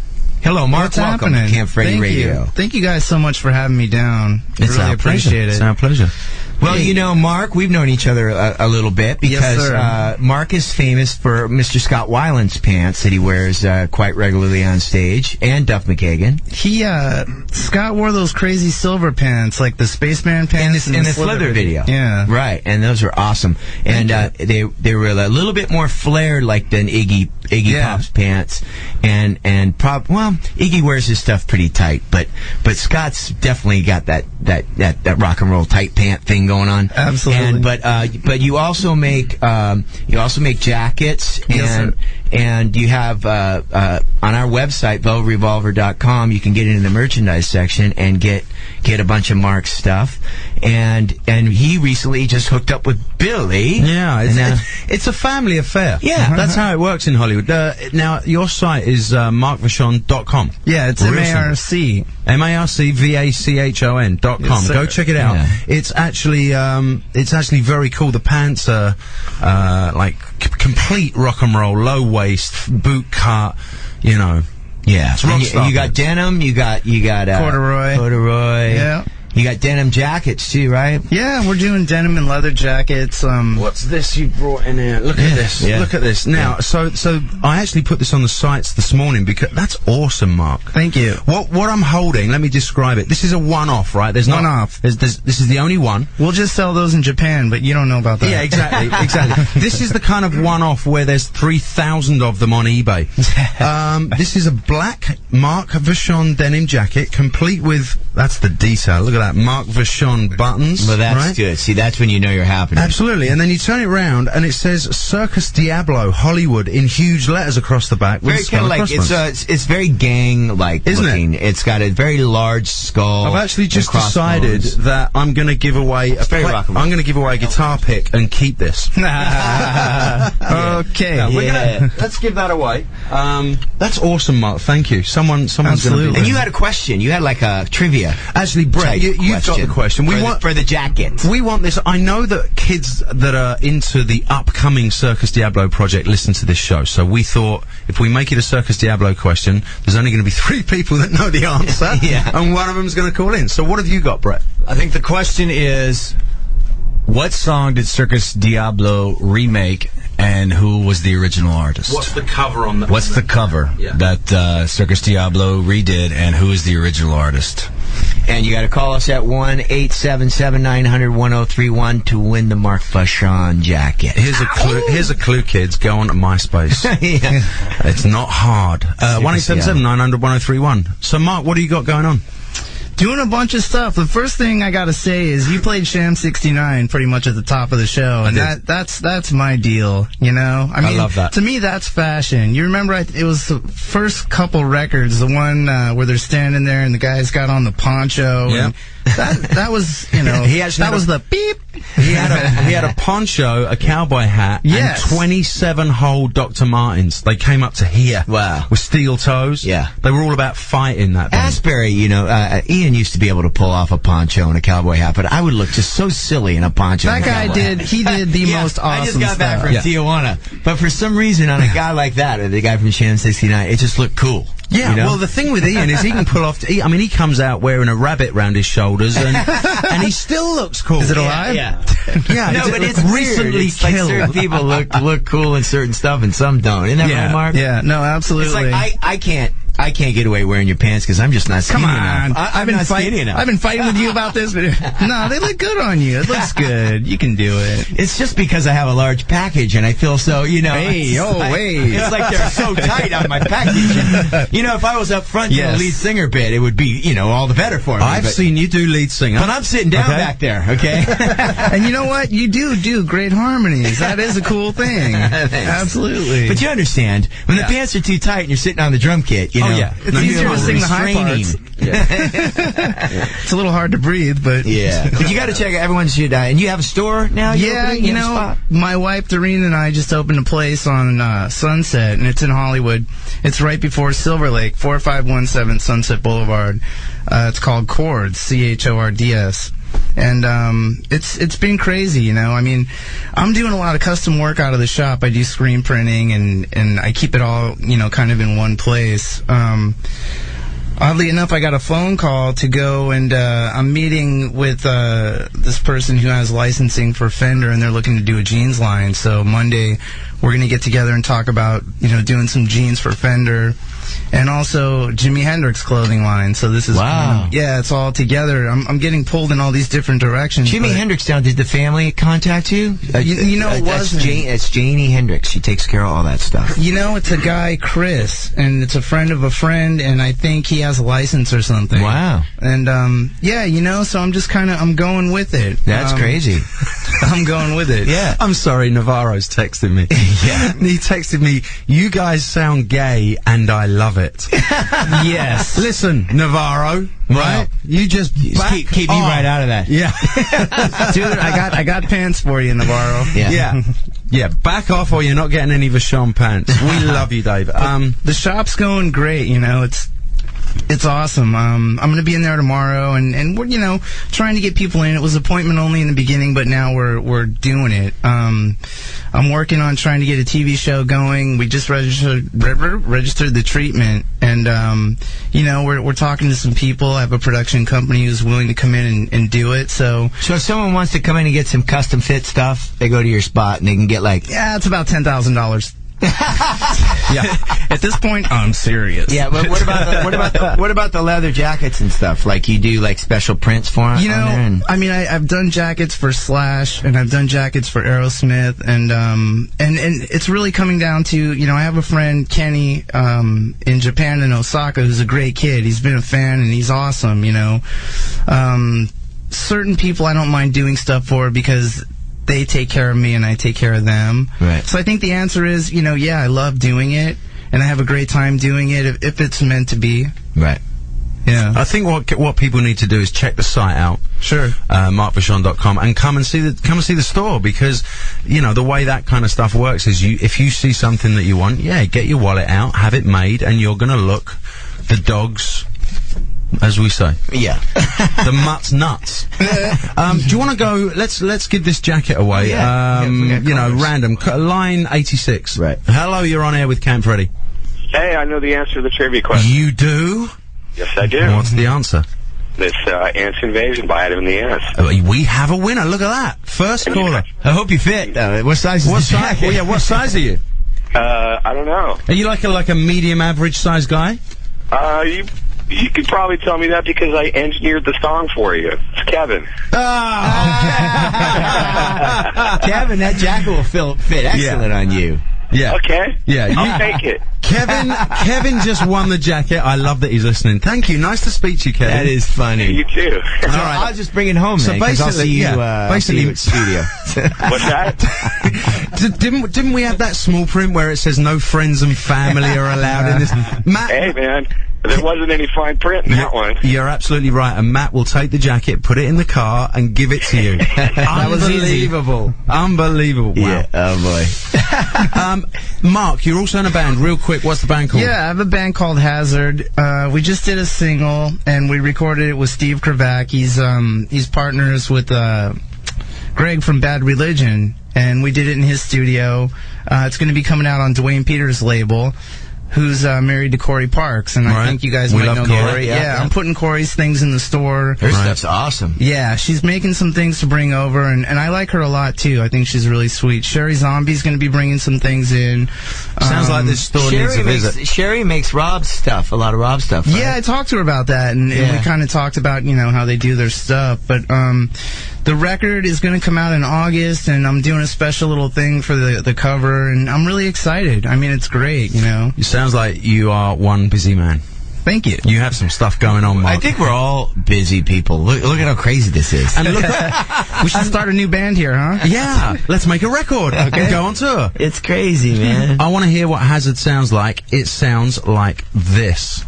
Hello, Mark. What's Welcome happening? to Camp Freddy Thank Radio. You. Thank you guys so much for having me down. It's really our appreciate it. It's our pleasure. Well, Mark, we've known each other a little bit because Mark is famous for Mr. Scott Weiland's pants that he wears quite regularly on stage, and Duff McKagan. Scott wore those crazy silver pants, like the Spaceman pants in the Slither video. Yeah. Right, and those were awesome. And they were a little bit more flared like than Iggy Pop's pants. And Iggy wears his stuff pretty tight, but Scott's definitely got that rock and roll tight pant thing going on. Absolutely. But you also make jackets, and you have on our website velvetrevolver.com, you can get into the merchandise section and get a bunch of Mark's stuff. And he recently just hooked up with Billy. Yeah, it's a family affair. Yeah. That's how it works in Hollywood. Now your site is markvachon.com. Yeah, it's MARC. MARCVACHON.com. Yes, Go check it out. Yeah. It's actually very cool. The pants are like complete rock and roll, low waist, boot cut. Yeah, It's rock and star you got pants. denim. You got corduroy. Yeah. You got denim jackets too, right? Yeah, we're doing denim and leather jackets. What's this you brought in here? Look at this. Yeah. Look at this. Now, so I actually put this on the sites this morning because that's awesome, Mark. Thank you. What I'm holding, let me describe it. This is a one-off, right? There's One-off. This is the only one. We'll just sell those in Japan, but you don't know about that. Yeah, exactly. This is the kind of one-off where there's 3,000 of them on eBay. This is a black Mark Vachon denim jacket, complete with, that's the detail. Look at that. Mark Vachon buttons. Well, that's right? good. See, that's when you know you're happening. Absolutely. And then you turn it around and it says Circus Diablo Hollywood in huge letters across the back. With Very kind of like it's very gang-like, isn't looking. it? It's got a very large skull. I've actually just and decided crossbones. that I'm going to give away I'm going to give away a guitar pick and keep this. Okay. Let's give that away. That's awesome, Mark. Thank you. Someone's going to be. And you had a question. You had like a trivia. Actually, Brett, you've got the question. For the jacket. We want this. I know that kids that are into the upcoming Circus Diablo project listen to this show, so we thought if we make it a Circus Diablo question, there's only going to be 3 people that know the answer, and one of them's going to call in. So what have you got, Brett? I think the question is, what song did Circus Diablo remake, and who was the original artist? What's the cover on that? What's the cover that Circus Diablo redid, and who is the original artist? And you got to call us at 1-877-900-1031 to win the Mark Vachon jacket. Here's a clue, kids. Go on to MySpace. It's not hard. 1-877-900-1031. So, Mark, what do you got going on? Doing a bunch of stuff. The first thing I gotta say is you played Sham 69 pretty much at the top of the show, and that's my deal. You know, I mean, love that. To me, that's fashion. You remember it was the first couple records, the one where they're standing there and the guy's got on the poncho. Yeah. And that was, you know, that was the beep. He had a poncho, a cowboy hat, and 27-hole Dr. Martens. They came up to here. Wow. With steel toes. Yeah. They were all about fighting that band. Asbury, you know, Ian used to be able to pull off a poncho and a cowboy hat, but I would look just so silly in a poncho. That guy did the most awesome I just got stuff. back from Tijuana, but for some reason on a guy like that, or the guy from Sham 69, it just looked cool. Yeah, you know? well, the thing with Ian is he can pull off. I mean, he comes out wearing a rabbit round his shoulders, and he still looks cool. Is it alive? Yeah. Yeah. No, but it's recently weird. It's like killed. certain people look cool in certain stuff, and some don't. Isn't that right, Mark? Yeah, no, absolutely. It's like I can't get away wearing your pants because I'm just not skinny enough. I've been fighting with you about this, but no, they look good on you. It looks good. You can do it. It's just because I have a large package and I feel so, you know. It's like they're so tight on my package. You know, if I was up front doing a lead singer bit, it would be, you know, all the better for me. I've seen you do lead singer. But I'm sitting down back there, okay? And you know what? You do great harmonies. That is a cool thing. Absolutely. But you understand, when the pants are too tight and you're sitting on the drum kit, you know. It's easier to sing the high parts. It's a little hard to breathe, but but you got to check it. Everyone should. And you have a store now. You know, my wife Doreen and I just opened a place on Sunset, and it's in Hollywood. It's right before Silver Lake, 4517 Sunset Boulevard. It's called Chords, CHORDS. And it's been crazy, you know. I mean, I'm doing a lot of custom work out of the shop. I do screen printing, and I keep it all, you know, kind of in one place. Oddly enough, I got a phone call to go, and I'm meeting with this person who has licensing for Fender, and they're looking to do a jeans line. So Monday, we're going to get together and talk about, you know, doing some jeans for Fender. And also Jimi Hendrix clothing line. So this is it's all together. I'm getting pulled in all these different directions. Jimi Hendrix now, did the family contact you? You know, it wasn't. It's Janie Hendrix. She takes care of all that stuff. You know, it's a guy, Chris, and it's a friend of a friend, and I think he has a license or something. Wow. And you know, so I'm just I'm going with it. That's crazy. I'm going with it. Yeah. I'm sorry, Navarro's texted me. He texted me, "You guys sound gay, and I love it." Yes. Listen, Navarro, right? You just keep me right out of that. Yeah. Dude, I got pants for you, Navarro. Yeah, back off or you're not getting any Vachon pants. We love you, Dave. The shop's going great, you know. It's awesome. I'm going to be in there tomorrow, and we're, you know, trying to get people in. It was appointment only in the beginning, but now we're doing it. I'm working on trying to get a TV show going. We just registered the treatment, and you know, we're talking to some people. I have a production company who's willing to come in and do it. So if someone wants to come in and get some custom fit stuff, they go to your spot and they can get like it's about $10,000. Yeah. At this point, I'm serious. Yeah, but what about the leather jackets and stuff? Like you do like special prints for them? You know, I mean, I've done jackets for Slash, and I've done jackets for Aerosmith, and it's really coming down to, you know, I have a friend, Kenny, in Japan, in Osaka, who's a great kid. He's been a fan, and he's awesome, you know. Certain people I don't mind doing stuff for because they take care of me and I take care of them. Right. So I think the answer is, you know, yeah, I love doing it, and I have a great time doing it if it's meant to be. Right. Yeah. I think what people need to do is check the site out. Sure. markvachon.com, and come and see the store, because you know the way that kind of stuff works is if you see something that you want, get your wallet out, have it made, and you're gonna look the dogs, as we say. Yeah. The mutt's nuts. Do you want to go? Let's give this jacket away. You know, random line 86. Right. Hello, you're on air with Camp Freddy. Hey, I know the answer to the trivia question. You do? Yes, I do. What's the answer? This Ants Invasion by Adam and the Ants. We have a winner. Look at that. First caller. I hope you fit. What size is the jacket? Well, yeah, what size are you? I don't know. Are you like a medium average size guy? You could probably tell me that because I engineered the song for you. It's Kevin. Kevin, that jacket will fit excellent on you. Yeah. Okay. Yeah. I'll take it. Kevin just won the jacket. I love that he's listening. Thank you. Nice to speak to you, Kevin. That is funny. You too. All right. I'll just bring it home So then, 'cause I'll see you, basically, at studio. What's that? Didn't we have that small print where it says no friends and family are allowed in this? Matt, Hey, man. There wasn't any fine print in that one. You're absolutely right, and Matt will take the jacket, put it in the car, and give it to you. That was Unbelievable. Unbelievable. Wow. Yeah. Oh boy. Mark, you're also in a band. Real quick, what's the band called? Yeah, I have a band called Hazard. We just did a single, and we recorded it with Steve Kravac. He's partners with Greg from Bad Religion, and we did it in his studio. It's going to be coming out on Dwayne Peters' label, who's married to Corey Parks, and I think you guys might know Corey. Yeah, I'm putting Corey's things in the store. Her stuff's awesome. Yeah, she's making some things to bring over, and I like her a lot, too. I think she's really sweet. Sherry Zombie's going to be bringing some things in. Sounds like this store needs a visit. Sherry makes Rob's stuff, a lot of Rob's stuff. Right? Yeah, I talked to her about that, and we kind of talked about, you know, how they do their stuff, but the record is going to come out in August, and I'm doing a special little thing for the cover, and I'm really excited. I mean, it's great, you know. It sounds like you are one busy man. Thank you. You have some stuff going on, Mark. I think we're all busy people. Look at how crazy this is. And look, We should start a new band here, huh? yeah, let's make a record and go on tour. It's crazy, man. I want to hear what Hazard sounds like. It sounds like this.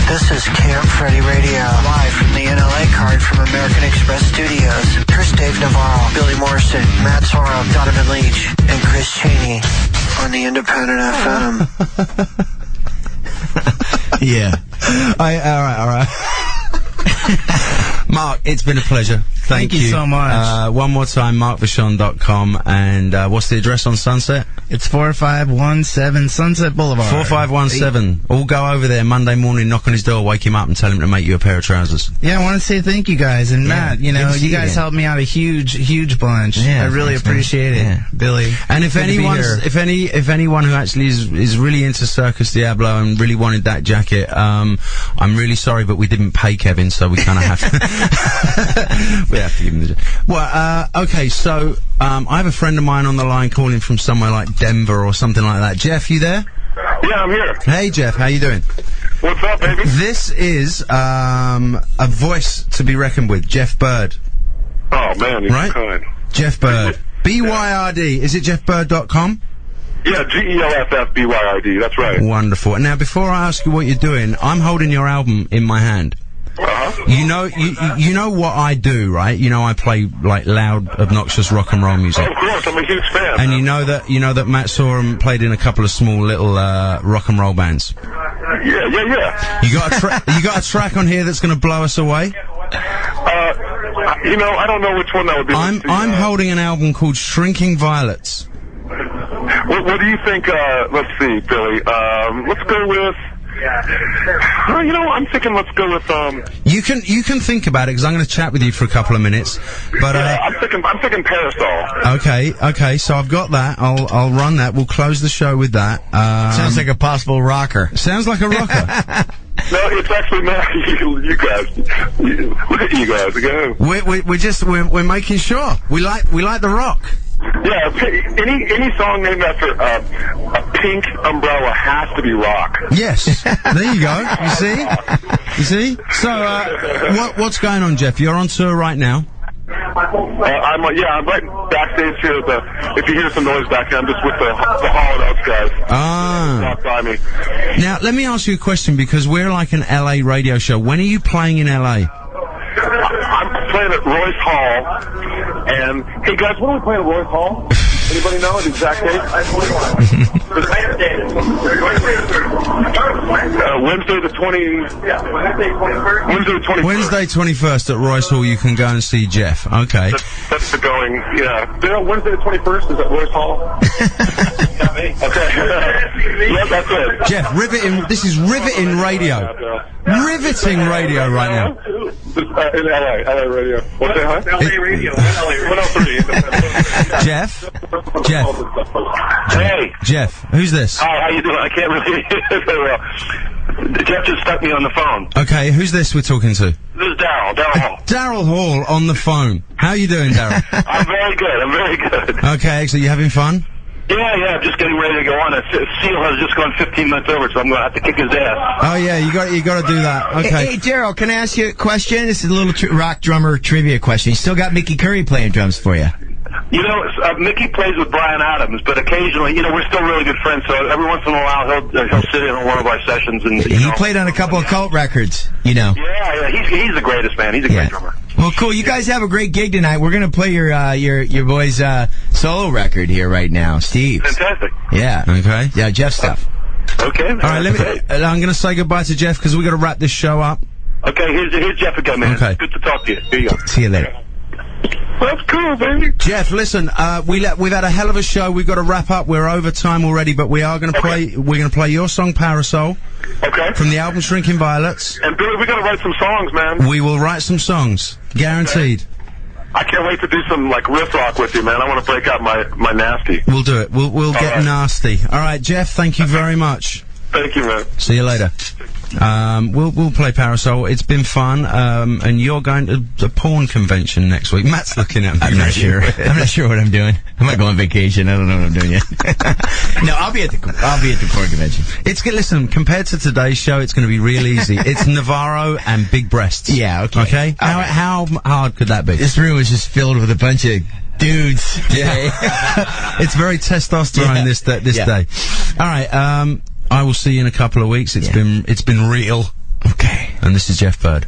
This is Camp Freddy Radio, live from the NLA card from American Express Studios. Here's Dave Navarro, Billy Morrison, Matt Sorum, Donovan Leach, and Chris Chaney on the Independent FM. Yeah. All right. Mark, it's been a pleasure. Thank you so much. One more time, markvachon.com, and what's the address on Sunset? It's 4517 Sunset Boulevard. 4517. All go over there Monday morning, knock on his door, wake him up, and tell him to make you a pair of trousers. Yeah, I want to say thank you guys, and Matt, you know, you guys helped me out a huge bunch. Yeah, I really appreciate it, Yeah. Billy. And if Good to be anyone, here. if anyone who actually is really into Circus Diablo and really wanted that jacket, I'm really sorry, but we didn't pay Kevin, so we kind of have to. We have to give him the jacket. Well, okay, so I have a friend of mine on the line calling from somewhere like Denver or something like that. Jeff, you there? Yeah, I'm here. Hey, Jeff, how you doing? What's up, baby? This is a voice to be reckoned with, Jeff Bird. Oh, man, he's Right? kind. Jeff Bird. BYRD. Is it jeffbird.com? Yeah, GELFFBYRD, that's right. Wonderful. And now, before I ask you what you're doing, I'm holding your album in my hand. Uh-huh. You know what I do, right? You know I play like loud, obnoxious rock and roll music. Of course, I'm a huge fan. And you know that Matt Sorum played in a couple of small little rock and roll bands. Yeah. You got a track on here that's going to blow us away? You know, I don't know which one that would be. I'm holding an album called Shrinking Violets. What do you think? Let's see, Billy. Let's go with Well, you know, I'm thinking let's go with You can think about it because I'm going to chat with you for a couple of minutes. But I'm thinking Parasol. okay. So I've got that. I'll run that. We'll close the show with that. Sounds like a possible rocker. Sounds like a rocker. No, it's actually not. You guys, look at you guys. Go. We're making sure we like the rock. Yeah, any song named after a pink umbrella has to be rock. Yes, there you go. You see. So what's going on, Jeff? You're on tour right now. I'm right backstage here. If you hear some noise back here, I'm just with the Hall & Oates guys. Walk by me. Now let me ask you a question because we're like an LA radio show. When are you playing in LA? I'm playing at Royce Hall. And hey guys, when are we playing at Royce Hall? Anybody know the exact date? Wednesday the 21st. Wednesday 21st at Royce Hall. You can go and see Jeff. Okay. That's the going. Yeah. Wednesday the 21st is at Royce Hall. Okay. Yeah, that's it. Jeff, riveting. This is riveting radio. Riveting radio right now. In LA radio. What's that? LA radio. 103. Jeff. Hey. Jeff, who's this? Hi, how you doing? I can't really hear you very well. Jeff just stuck me on the phone. Okay, who's this we're talking to? This is Daryl Hall. Daryl Hall on the phone. How you doing, Daryl? I'm very good. Okay, so you having fun? Yeah, just getting ready to go on. Seal has just gone 15 minutes over, so I'm going to have to kick his ass. Oh yeah, you got to do that. Okay. Hey, Daryl, can I ask you a question? This is a little rock drummer trivia question. You still got Mickey Curry playing drums for you? You know, Mickey plays with Bryan Adams, but occasionally, you know, we're still really good friends. So every once in a while, he'll sit in on one of our sessions, and he played on a couple of Cult records. You know. Yeah, he's the greatest, man. He's a great drummer. Well, cool. You guys have a great gig tonight. We're gonna play your boy's solo record here right now, Steve. Fantastic. Yeah. Okay. Yeah, Jeff stuff. Okay. All right. I'm gonna say goodbye to Jeff because we got to wrap this show up. Okay. Here's Jeff again, man. Okay. Good to talk to you. Here you go. See you later. That's cool, baby. Jeff, listen, we've had a hell of a show. We've got to wrap up. We're over time already, but we are going to play. We're going to play your song "Parasol." Okay. From the album "Shrinking Violets." And Billy, we got to write some songs, man. We will write some songs, guaranteed. Okay. I can't wait to do some like riff rock with you, man. I want to break out my nasty. We'll do it. We'll get nasty. All right, Jeff. Thank you very much. Thank you, man. See you later. We'll play Parasol. It's been fun. And you're going to the porn convention next week. Matt's looking at me. I'm not sure. I'm not sure what I'm doing. I might go on vacation. I don't know what I'm doing yet. No, I'll be at the porn convention. Listen, compared to today's show, it's going to be real easy. It's Navarro and big breasts. Yeah. Okay. Okay. How hard could that be? This room is just filled with a bunch of dudes. Yeah. It's very testosterone this day. All right. I will see you in a couple of weeks. It's been real. Okay. And this is Jeff Bird.